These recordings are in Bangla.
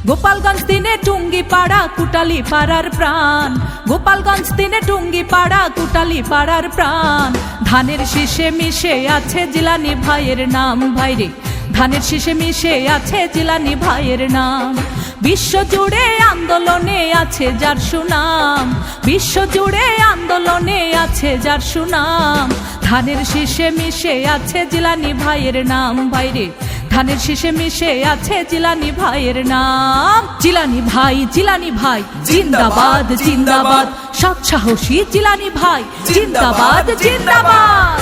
গোপালগঞ্জ দিনে টুঙ্গি পাড়া কুটালি পাড়ার প্রাণ, গোপালগঞ্জ দিনে টুঙ্গি পাড়া কুটালি পাড়ার প্রাণ। ধানের শীষে মিশে আছে জিলানি ভাইয়ের নাম, ভাইরে ধানের শীষে মিশে আছে জিলানি ভাইয়ের নাম। বিশ্বজুড়ে আন্দোলনে আছে যার সুনাম, বিশ্বজুড়ে আন্দোলনে আছে যার সুনাম। ধানের শীষে মিশে আছে জিলানি ভাইয়ের নাম, ভাইরে ধানের শীষে মিশে আছে জিলানি ভাইয়ের নাম। জিলানি ভাই, জিলানি ভাই জিন্দাবাদ জিন্দাবাদ, সৎ সাহসী জিলানি ভাই জিন্দাবাদ জিন্দাবাদ।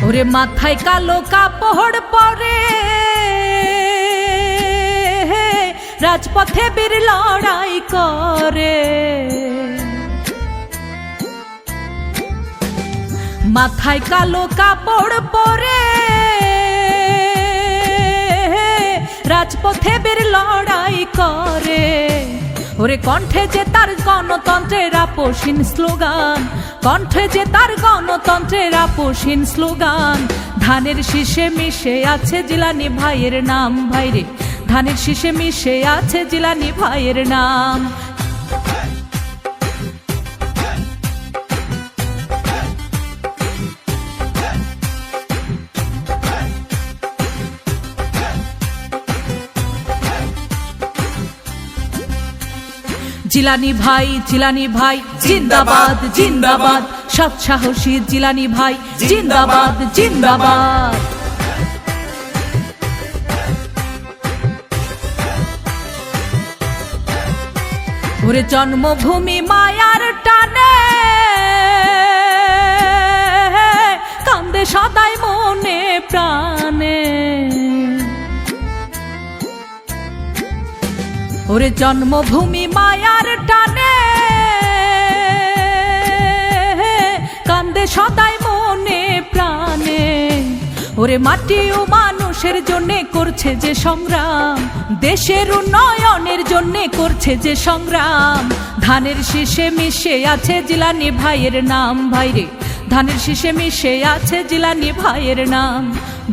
ওরে মাথায় কালো কাপড় পরে রাজপথে বীর লড়াই করে, মাথায় কালো কাপড় পরে রাজপথে বীর লড়াই করে। ওরে কণ্ঠে যে তার গণতন্ত্রের আপোষহীন স্লোগান, কণ্ঠে যে তার গণতন্ত্রের আপোষহীন স্লোগান। ধানের শীষে মিশে আছে জিলানি ভাইয়ের নাম, ভাইরে ধানের শীষে মিশে আছে জিলানি ভাইয়ের নাম। জিলানি ভাই, জিলানি ভাই জিন্দাবাদ জিন্দাবাদ, সৎ সাহসী জিলানি ভাই জিন্দাবাদ জিন্দাবাদ। ওরে জন্মভূমি মায়ার টানে কান্দে সদাই মনে প্রাণে, ওরে জন্মভূমি মায়ার টানে কান্দে সদাই মনে প্রাণে। ওরে মাটি ও মানুষের জন্যে করছে যে সংগ্রাম, দেশের উন্নয়নের জন্যে করছে যে সংগ্রাম। ধানের শীষে মিশে আছে জিলানি ভাইয়ের নাম, ভাইরে ধানের শীষে মিশে আছে জিলানি ভাইয়ের নাম।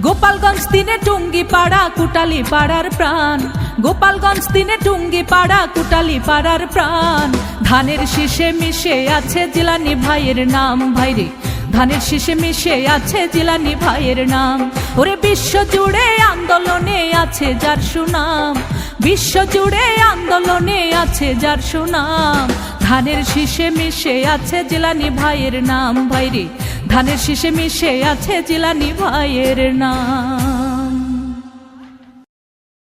গোপালগঞ্জ দিনে টুঙ্গি পাড়া কুটালি পাড়ার প্রাণ, গোপালগঞ্জ দিনে টুঙ্গি পাড়া কুটালি পাড়ার প্রাণ। ধানের শীষে মিশে আছে জিলানি ভাইয়ের নাম, ভাইরে ধানের শীষে মিশে আছে জিলানি ভাইয়ের নাম। ওরে বিশ্বজুড়ে আন্দোলনে আছে যার সুনাম, বিশ্বজুড়ে আন্দোলনে আছে যার সুনাম। ধানের শীষে মিশে আছে জিলানি ভাইয়ের নাম, ভাইরে ধানের শীষে মিশে আছে জিলানি ভাইয়ের নাম।